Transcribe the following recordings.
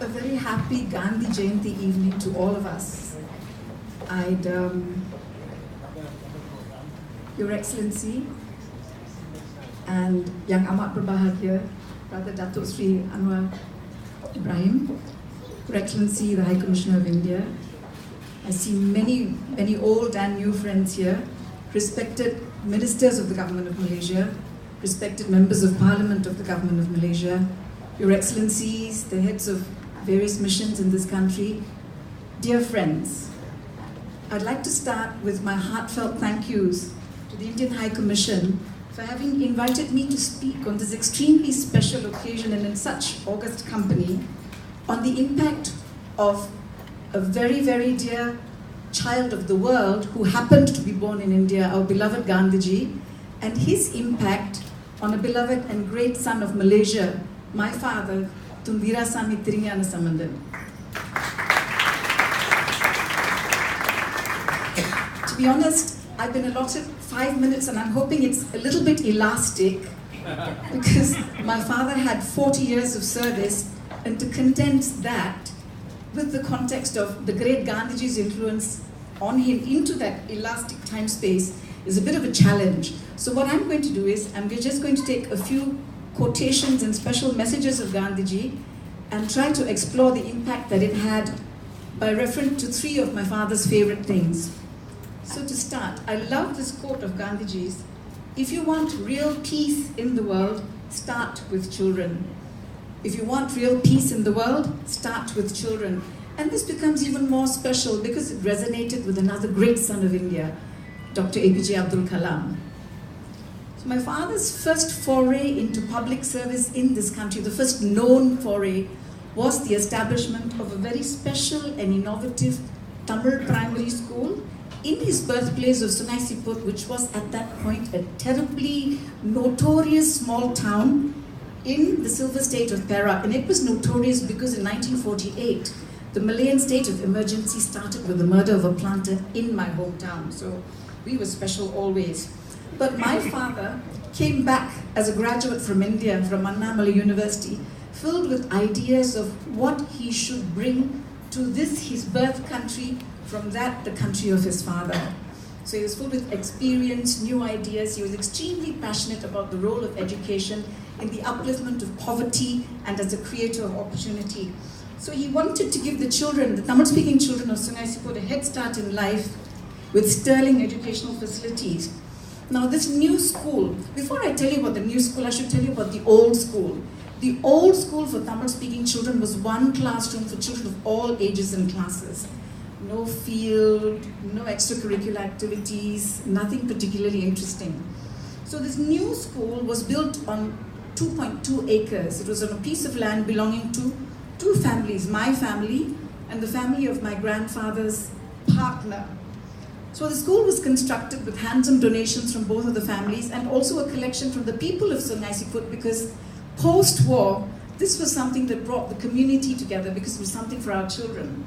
A very happy Gandhi Jayanti evening to all of us. Your Excellency and Yang Amat Berbahagia, Brother Datuk Sri Anwar Ibrahim, Your Excellency, the High Commissioner of India. I see many old and new friends here, respected ministers of the Government of Malaysia, respected members of Parliament of the Government of Malaysia, Your Excellencies, the heads of various missions in this country, dear friends. I'd like to start with my heartfelt thank yous to the Indian High Commission for having invited me to speak on this extremely special occasion and in such august company on the impact of a very, very dear child of the world who happened to be born in India, our beloved Gandhiji, and his impact on a beloved and great son of Malaysia, my father, Tun Sambanthan. To be honest, I've been allotted 5 minutes and I'm hoping it's a little bit elastic because my father had 40 years of service, and to condense that with the context of the great Gandhiji's influence on him into that elastic time space is a bit of a challenge. So what I'm going to do is we're just going to take a few quotations and special messages of Gandhiji and try to explore the impact that it had by reference to 3 of my father's favorite things. So to start, I love this quote of Gandhiji's: if you want real peace in the world, start with children. If you want real peace in the world, start with children. And this becomes even more special because it resonated with another great son of India, Dr. APJ Abdul Kalam. So my father's first foray into public service in this country, the first known foray, was the establishment of a very special and innovative Tamil primary school in his birthplace of Sungai Siput, which was at that point a terribly notorious small town in the silver state of Perak. And it was notorious because in 1948, the Malayan state of emergency started with the murder of a planter in my hometown. So we were special always. But my father came back as a graduate from India, from Annamalai University, filled with ideas of what he should bring to this, his birth country, from that, the country of his father. So he was full with experience, new ideas. He was extremely passionate about the role of education in the upliftment of poverty and as a creator of opportunity. So he wanted to give the children, the Tamil-speaking children of Sungai Siput, a head start in life with sterling educational facilities. Now this new school, before I tell you about the new school, I should tell you about the old school. The old school for Tamil-speaking children was one classroom for children of all ages and classes. No field, no extracurricular activities, nothing particularly interesting. So this new school was built on 2.2 acres. It was on a piece of land belonging to 2 families, my family and the family of my grandfather's partner. So the school was constructed with handsome donations from both of the families and also a collection from the people of Sungai Siput, because post-war, this was something that brought the community together because it was something for our children.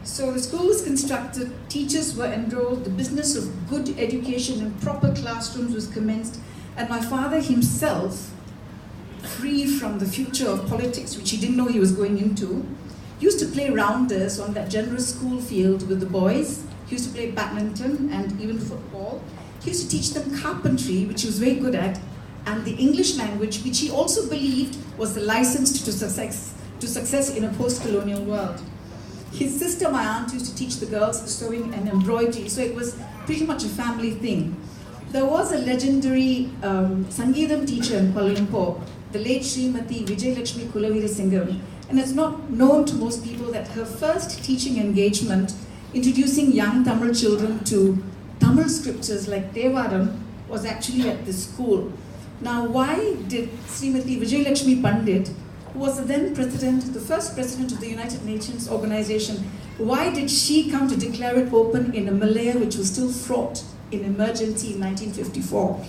So the school was constructed, teachers were enrolled, the business of good education and proper classrooms was commenced, and my father himself, free from the future of politics, which he didn't know he was going into, used to play rounders on that generous school field with the boys. He used to play badminton and even football. He used to teach them carpentry, which he was very good at, and the English language, which he also believed was the license to success in a post-colonial world. His sister, my aunt, used to teach the girls sewing and embroidery, so it was pretty much a family thing. There was a legendary Sangeetham teacher in Kuala Lumpur, the late Srimati Vijayalakshmi Kulaveerasingham, and it's not known to most people that her first teaching engagement, introducing young Tamil children to Tamil scriptures like Devaram, was actually at this school. Now, why did Srimati Vijayalakshmi Pandit, who was the then president, the first president of the United Nations organization, why did she come to declare it open in a Malaya which was still fraught in emergency in 1954?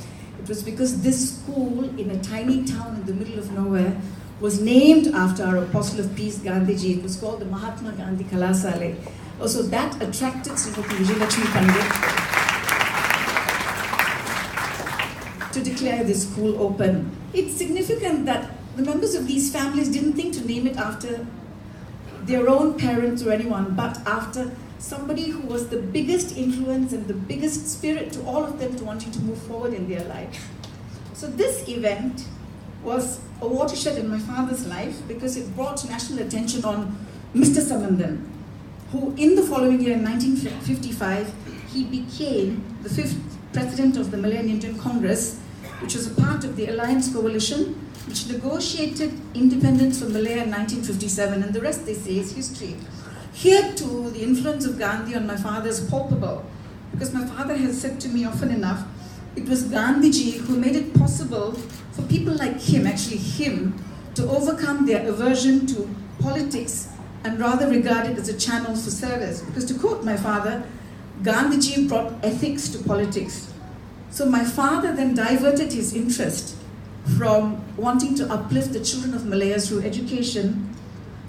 It was because this school in a tiny town in the middle of nowhere was named after our Apostle of Peace, Gandhiji. It was called the Mahatma Gandhi Kalasale. Also, that attracted Srimati Vijayalakshmi Pandit to declare this school open. It's significant that the members of these families didn't think to name it after their own parents or anyone, but after somebody who was the biggest influence and the biggest spirit to all of them to wanting to move forward in their life. So this event was a watershed in my father's life because it brought national attention on Mr. Sambanthan, who in the following year, in 1955, he became the 5th president of the Malayan Indian Congress, which was a part of the Alliance Coalition, which negotiated independence from Malaya in 1957, and the rest, they say, is history. Here too, the influence of Gandhi on my father is palpable, because my father has said to me often enough, it was Gandhiji who made it possible for people like him, actually him, to overcome their aversion to politics and rather regard it as a channel for service. Because to quote my father, Gandhiji brought ethics to politics. So my father then diverted his interest from wanting to uplift the children of Malaya through education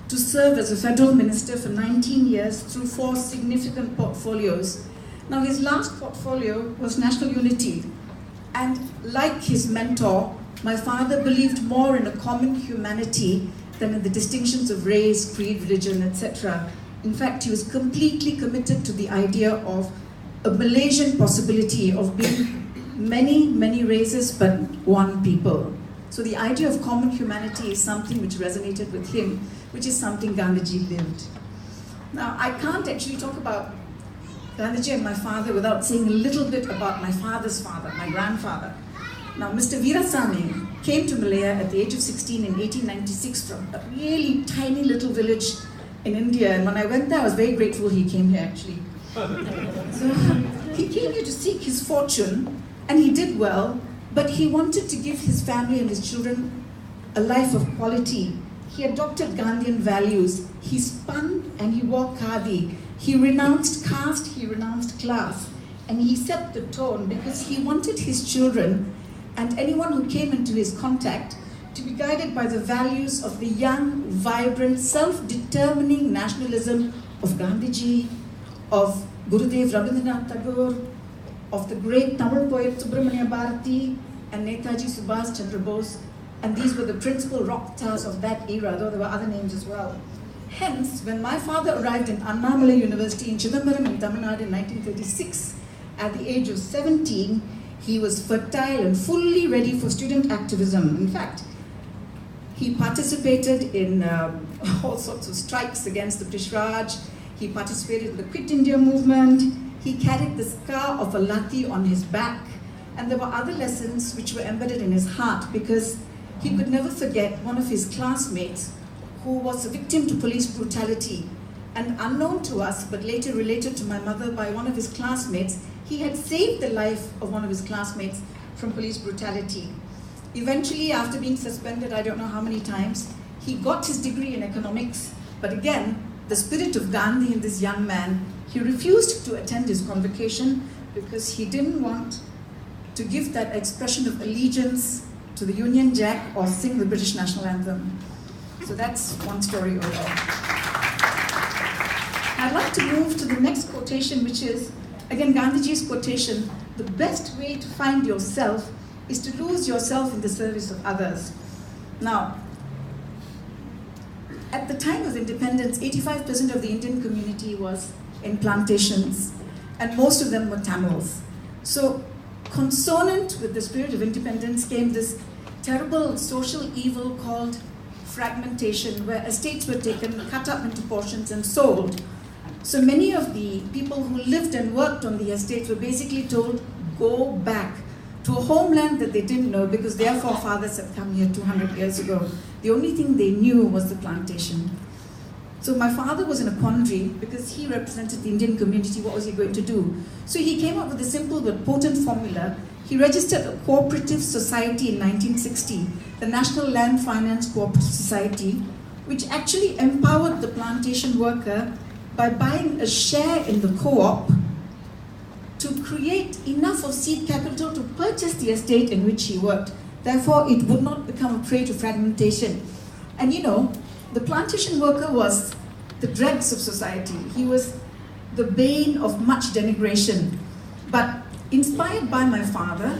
to serve as a federal minister for 19 years through 4 significant portfolios. Now his last portfolio was national unity. And like his mentor, my father believed more in a common humanity than in the distinctions of race, creed, religion, etc. In fact, he was completely committed to the idea of a Malaysian possibility of being many, many races, but one people. So the idea of common humanity is something which resonated with him, which is something Gandhiji lived. Now, I can't actually talk about Gandhiji and my father without saying a little bit about my father's father, my grandfather. Now, Mr. Veerasamy came to Malaya at the age of 16 in 1896 from a really tiny little village in India. And when I went there, I was very grateful he came here, actually. So he came here to seek his fortune, and he did well, but he wanted to give his family and his children a life of quality. He adopted Gandhian values. He spun and he wore khadi. He renounced caste, he renounced class, and he set the tone because he wanted his children and anyone who came into his contact to be guided by the values of the young, vibrant, self-determining nationalism of Gandhiji, of Gurudev Rabindranath Tagore, of the great Tamil poet Subramania Bharati, and Netaji, Subashi, Chandra, Bose, and these were the principal rock stars of that era, though there were other names as well. Hence, when my father arrived in Annamalai University in Chidambaram in Tamil Nadu in 1936, at the age of 17, he was fertile and fully ready for student activism. In fact, he participated in all sorts of strikes against the British Raj. He participated in the Quit India movement. He carried the scar of a lathi on his back. And there were other lessons which were embedded in his heart because he could never forget one of his classmates who was a victim to police brutality. And unknown to us, but later related to my mother by one of his classmates, he had saved the life of one of his classmates from police brutality. Eventually, after being suspended, I don't know how many times, he got his degree in economics. But again, the spirit of Gandhi in this young man, he refused to attend his convocation because he didn't want to give that expression of allegiance to the Union Jack or sing the British national anthem. So that's one story overall. I'd like to move to the next quotation, which is, again, Gandhiji's quotation, the best way to find yourself is to lose yourself in the service of others. Now, at the time of independence, 85% of the Indian community was in plantations, and most of them were Tamils. So, consonant with the spirit of independence came this terrible social evil called fragmentation, where estates were taken, cut up into portions, and sold. So many of the people who lived and worked on the estates were basically told, go back to a homeland that they didn't know because their forefathers had come here 200 years ago. The only thing they knew was the plantation. So my father was in a quandary because he represented the Indian community. What was he going to do? So he came up with a simple but potent formula. He registered a cooperative society in 1960, the National Land Finance Cooperative Society, which actually empowered the plantation worker by buying a share in the co-op to create enough of seed capital to purchase the estate in which he worked. Therefore, it would not become a prey to fragmentation. And you know, the plantation worker was the dregs of society. He was the bane of much denigration. But inspired by my father,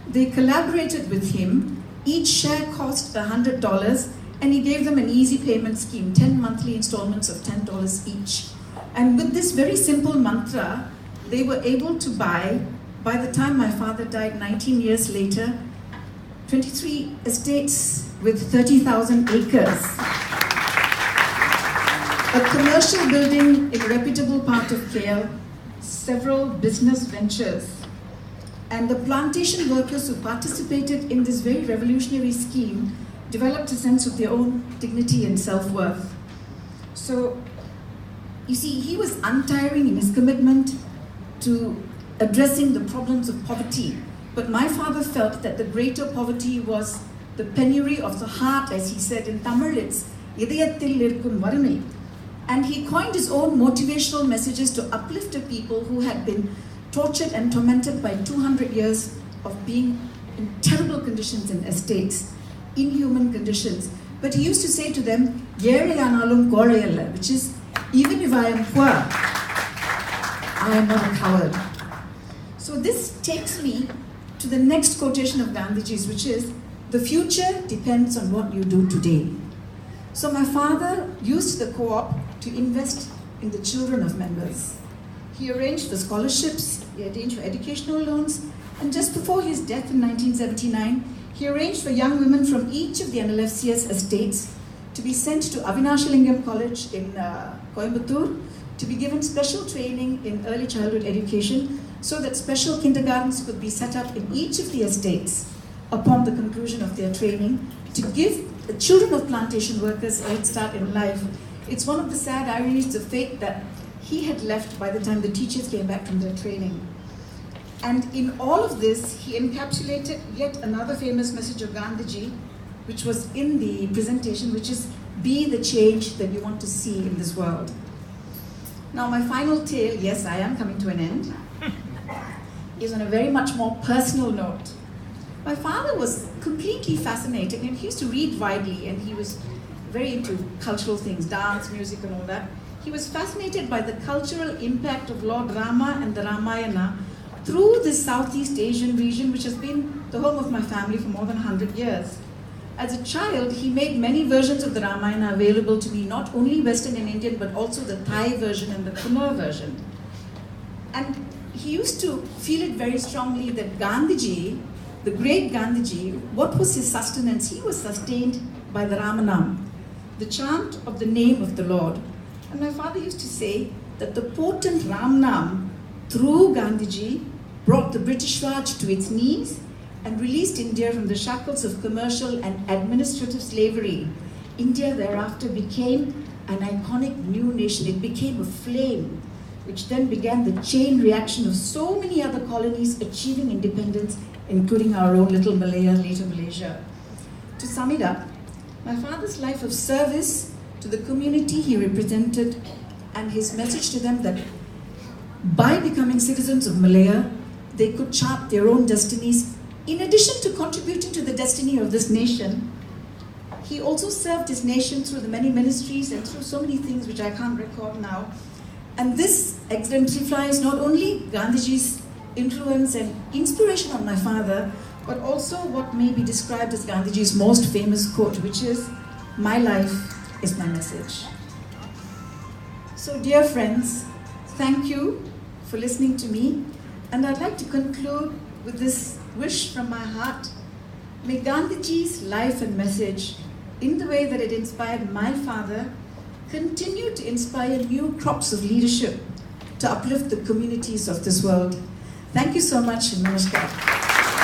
they collaborated with him Each share cost $100, and he gave them an easy payment scheme, 10 monthly installments of $10 each. And with this very simple mantra, they were able to buy, by the time my father died 19 years later, 23 estates with 30,000 acres. A commercial building in a reputable part of KL, several business ventures. And the plantation workers who participated in this very revolutionary scheme developed a sense of their own dignity and self-worth. So, you see, he was untiring in his commitment to addressing the problems of poverty. But my father felt that the greater poverty was the penury of the heart, as he said in Tamil, it's idayatthil irukkum varumai. And he coined his own motivational messages to uplift a people who had been tortured and tormented by 200 years of being in terrible conditions in estates, inhuman conditions. But he used to say to them, "Yezhayanalum kozhayalla," which is, even if I am poor, I am not a coward. So this takes me to the next quotation of Gandhiji's, which is, "The future depends on what you do today." So my father used the co-op to invest in the children of members. He arranged for scholarships, he arranged for educational loans, and just before his death in 1979, he arranged for young women from each of the NLFCS estates to be sent to Avinashalingam College in Coimbatore to be given special training in early childhood education so that special kindergartens could be set up in each of the estates upon the conclusion of their training to give the children of plantation workers a head start in life. It's one of the sad ironies of fate that he had left by the time the teachers came back from their training. And in all of this, he encapsulated yet another famous message of Gandhiji, which was in the presentation, which is, be the change that you want to see in this world. Now my final tale, yes, I am coming to an end, is on a very much more personal note. My father was completely fascinated, and he used to read widely, and he was very into cultural things, dance, music, and all that. He was fascinated by the cultural impact of Lord Rama and the Ramayana through this Southeast Asian region, which has been the home of my family for more than 100 years. As a child, he made many versions of the Ramayana available to me, not only Western and Indian, but also the Thai version and the Khmer version. And he used to feel it very strongly that Gandhiji, the great Gandhiji, what was his sustenance? He was sustained by the Ramanam, the chant of the name of the Lord. And my father used to say that the potent Ramnam, through Gandhiji, brought the British Raj to its knees and released India from the shackles of commercial and administrative slavery. India thereafter became an iconic new nation. It became a flame, which then began the chain reaction of so many other colonies achieving independence, including our own little Malaya, later Malaysia. To sum it up, my father's life of service to the community he represented and his message to them that by becoming citizens of Malaya, they could chart their own destinies. In addition to contributing to the destiny of this nation, he also served his nation through the many ministries and through so many things which I can't record now. And this exemplifies not only Gandhiji's influence and inspiration on my father, but also what may be described as Gandhiji's most famous quote, which is, "My life is my message." So dear friends, thank you for listening to me. And I'd like to conclude with this wish from my heart. May Gandhiji's life and message, in the way that it inspired my father, continue to inspire new crops of leadership to uplift the communities of this world. Thank you so much, and namaskar.